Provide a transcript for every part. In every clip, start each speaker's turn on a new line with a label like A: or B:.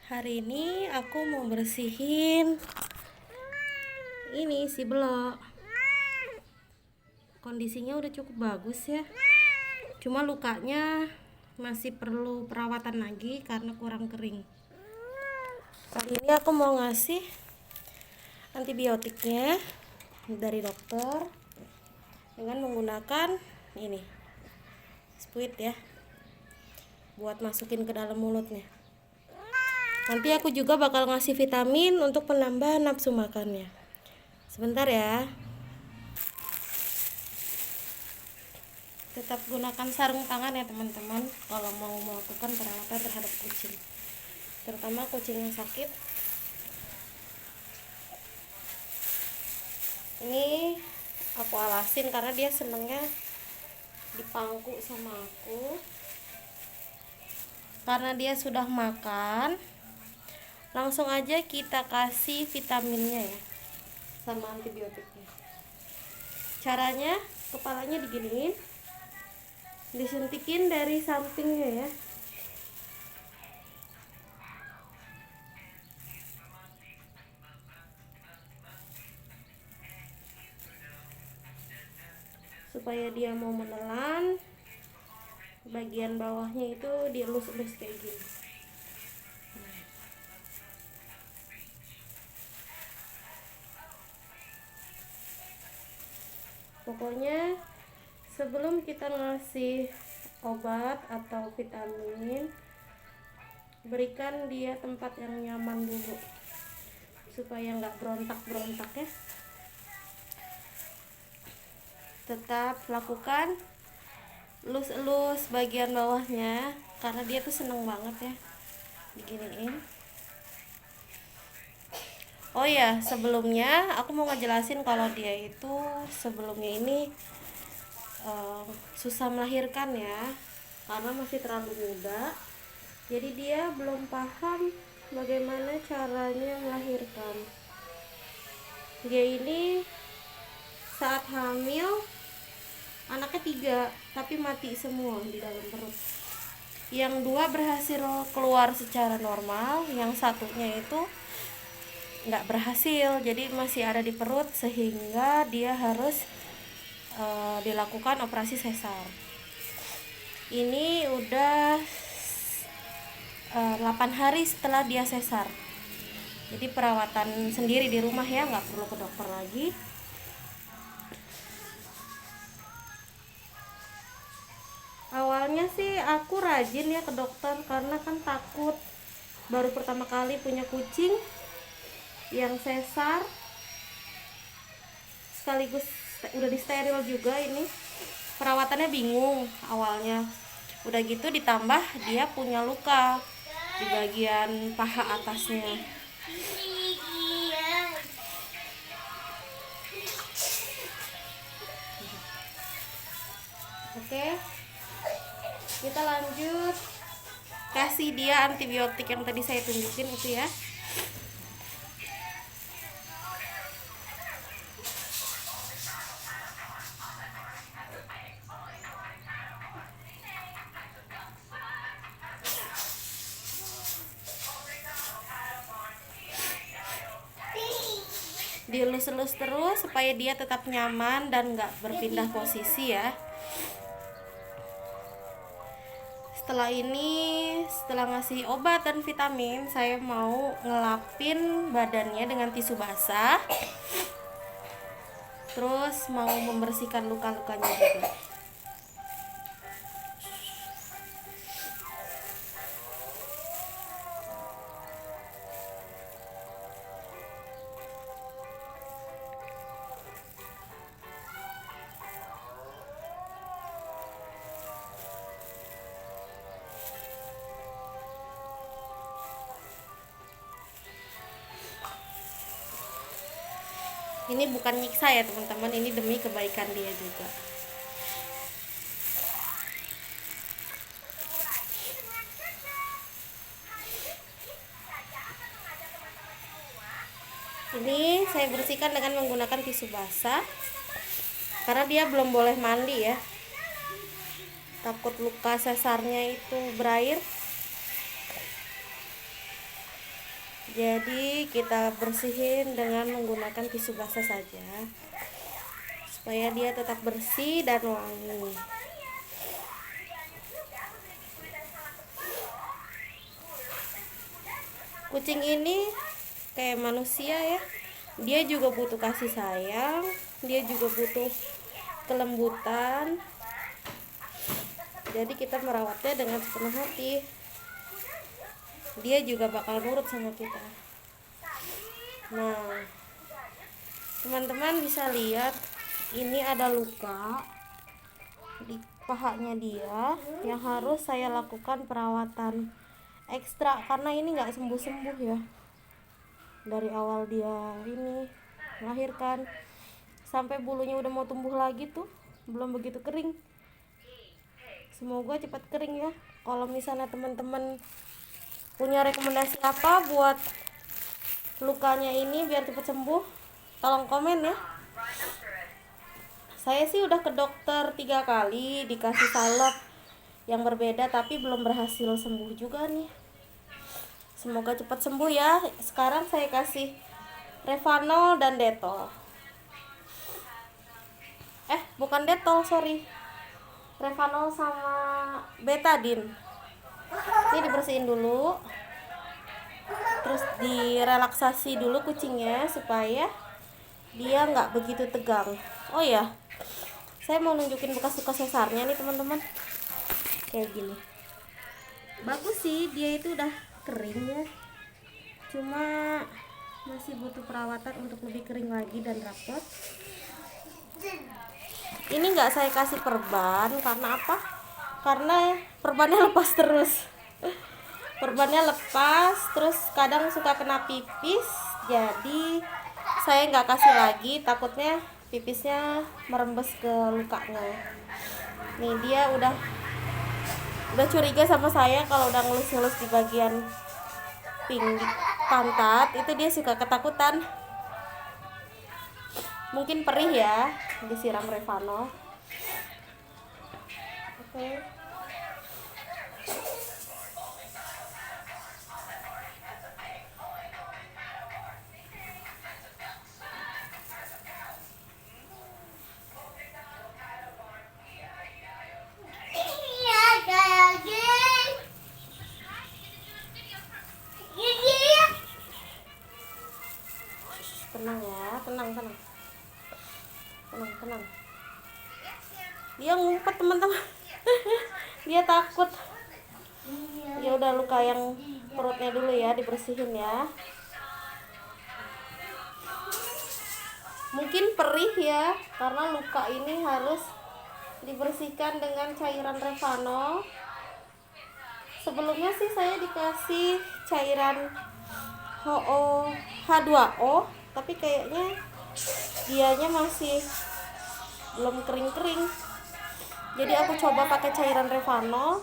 A: Hari ini aku mau bersihin ini si belok. Kondisinya udah cukup bagus ya. Cuma lukanya masih perlu perawatan lagi karena kurang kering. Kali ini aku mau ngasih antibiotiknya dari dokter dengan menggunakan ini spuit ya, buat masukin ke dalam mulutnya. Nanti aku juga bakal ngasih vitamin untuk penambah nafsu makannya. Sebentar ya. Tetap gunakan sarung tangan ya teman-teman kalau mau melakukan perawatan terhadap kucing, terutama kucing yang sakit. Ini aku alasin karena dia senengnya dipangku sama aku. Karena dia sudah makan, langsung aja kita kasih vitaminnya ya sama antibiotiknya. Caranya, kepalanya diginiin, disuntikin dari sampingnya ya. Supaya dia mau menelan, bagian bawahnya itu dielus-elus kayak gini. Pokoknya sebelum kita ngasih obat atau vitamin, berikan dia tempat yang nyaman dulu supaya nggak berontak-berontak ya. Tetap lakukan elus-elus bagian bawahnya karena dia tuh seneng banget ya diginiin. Oh ya, sebelumnya aku mau ngejelasin kalau dia itu sebelumnya ini susah melahirkan ya, karena masih terlalu muda. Jadi dia belum paham bagaimana caranya melahirkan. Dia ini saat hamil anaknya 3, tapi mati semua di dalam perut. Yang 2 berhasil keluar secara normal, yang satunya itu nggak berhasil, jadi masih ada di perut sehingga dia harus dilakukan operasi sesar. Ini udah 8 hari setelah dia sesar, jadi perawatan sendiri di rumah ya, nggak perlu ke dokter lagi. Awalnya sih aku rajin ya ke dokter karena kan takut, baru pertama kali punya kucing yang sesar sekaligus udah disteril juga. Ini perawatannya bingung awalnya, udah gitu ditambah dia punya luka di bagian paha atasnya. Oke, kita lanjut kasih dia antibiotik yang tadi saya tunjukin itu ya. Dielus-elus terus supaya dia tetap nyaman dan nggak berpindah posisi ya. Setelah ini, setelah ngasih obat dan vitamin, saya mau ngelapin badannya dengan tisu basah, terus mau membersihkan luka-lukanya juga. Ini bukan nyiksa ya teman-teman, ini demi kebaikan dia juga. Ini saya bersihkan dengan menggunakan tisu basah karena dia belum boleh mandi ya, takut luka sesarnya itu berair. Jadi kita bersihin dengan menggunakan tisu basah saja supaya dia tetap bersih dan wangi. Kucing ini kayak manusia ya, dia juga butuh kasih sayang, dia juga butuh kelembutan. Jadi kita merawatnya dengan sepenuh hati, dia juga bakal nurut sama kita. Nah, teman-teman bisa lihat ini ada luka di pahanya dia yang harus saya lakukan perawatan ekstra karena ini nggak sembuh-sembuh ya. Dari awal dia ini melahirkan sampai bulunya udah mau tumbuh lagi tuh belum begitu kering. Semoga cepat kering ya. Kalau misalnya teman-teman punya rekomendasi apa buat lukanya ini biar cepat sembuh, tolong komen ya. Saya sih udah ke dokter 3 kali, dikasih salep yang berbeda tapi belum berhasil sembuh juga nih. Semoga cepat sembuh ya. Sekarang saya kasih Revanol dan Detol. Bukan Detol, sorry. Revanol sama Betadine. Ini dibersihin dulu. Terus direlaksasi dulu kucingnya supaya dia nggak begitu tegang. Oh ya, saya mau nunjukin bekas luka sesarnya nih teman-teman. Kayak gini. Bagus sih, dia itu udah kering ya. Cuma masih butuh perawatan untuk lebih kering lagi dan rapat. Ini nggak saya kasih perban karena apa? Karena perbannya lepas terus. Perbannya lepas, terus kadang suka kena pipis. Jadi saya nggak kasih lagi, takutnya pipisnya merembes ke lukanya. Nih dia udah curiga sama saya kalau udah ngelus-ngelus di bagian pinggir pantat, itu dia suka ketakutan. Mungkin perih ya, disiram Revanol. Oke. Tenang ya, tenang. Dia ngumpet teman-teman. Dia takut. Ya udah, luka yang perutnya dulu ya dibersihin ya. Mungkin perih ya, karena luka ini harus dibersihkan dengan cairan Revanol. Sebelumnya sih saya dikasih cairan H2O, tapi kayaknya dianya masih belum kering-kering. Jadi aku coba pakai cairan Revanol.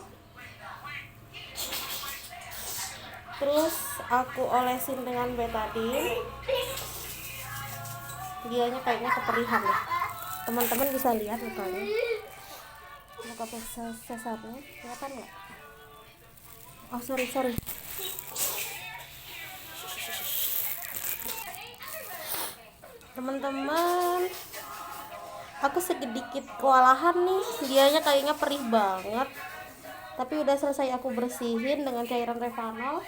A: Terus aku olesin dengan Betadine. Dianya kayaknya keperihan ya. Teman-teman bisa lihat lukanya. Luka sesarnya kelihatan nggak? Oh sorry. Teman-teman, aku sedikit kewalahan nih. Dianya kayaknya perih banget. Tapi udah selesai aku bersihin dengan cairan Revanol.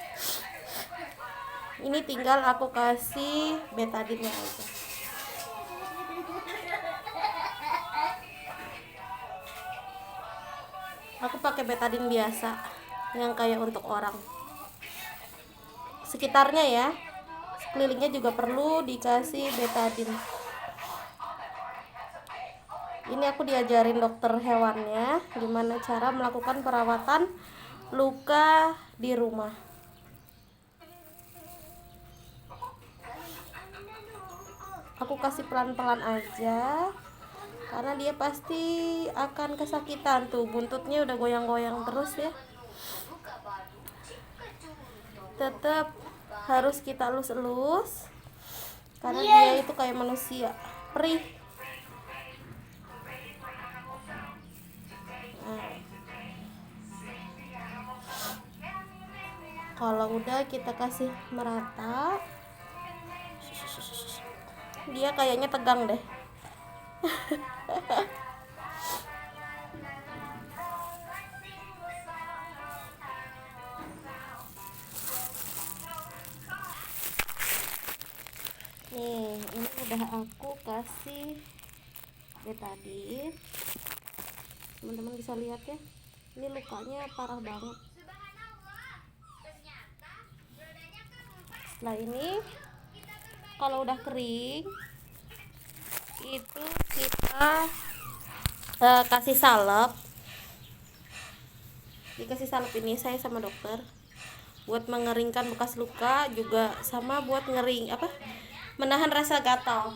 A: Ini tinggal aku kasih Betadine aja. Aku pakai Betadine biasa yang kayak untuk orang. Sekitarnya ya, sekelilingnya juga perlu dikasih Betadine. Ini aku diajarin dokter hewannya gimana cara melakukan perawatan luka di rumah. Aku kasih pelan-pelan aja karena dia pasti akan kesakitan. Tuh buntutnya udah goyang-goyang terus ya. Tetap harus kita elus-elus karena dia itu kayak manusia, perih. Kalau udah kita kasih merata. Dia kayaknya tegang deh. Nih, ini udah aku kasih betadine. Teman-teman bisa lihat ya, ini lukanya parah banget. Setelah ini kalau udah kering itu kita kasih salep. Dikasih salep ini saya sama dokter buat mengeringkan bekas luka, juga sama buat menahan rasa gatal.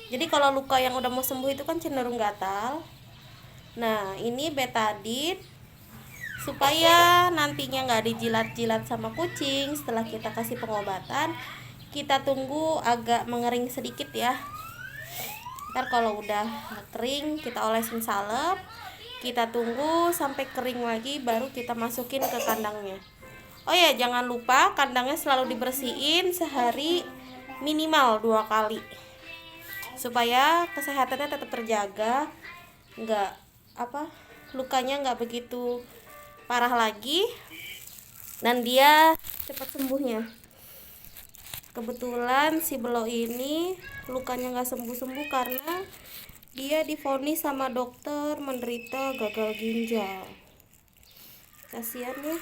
A: Jadi kalau luka yang udah mau sembuh itu kan cenderung gatal. Nah, ini betadine supaya nantinya nggak dijilat-jilat sama kucing. Setelah kita kasih pengobatan, kita tunggu agak mengering sedikit ya. Ntar kalau udah kering kita olesin salep, kita tunggu sampai kering lagi, baru kita masukin ke kandangnya. Oh ya, jangan lupa kandangnya selalu dibersihin sehari minimal 2 kali supaya kesehatannya tetap terjaga, lukanya nggak begitu parah lagi, dan dia cepat sembuhnya. Kebetulan si Belo ini lukanya nggak sembuh-sembuh karena dia divonis sama dokter menderita gagal ginjal. Kasihan ya,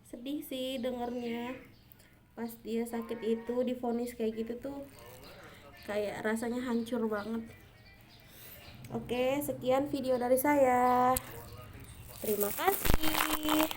A: sedih sih dengernya. Pas dia sakit itu divonis kayak gitu tuh kayak rasanya hancur banget. Oke, sekian video dari saya. Terima kasih.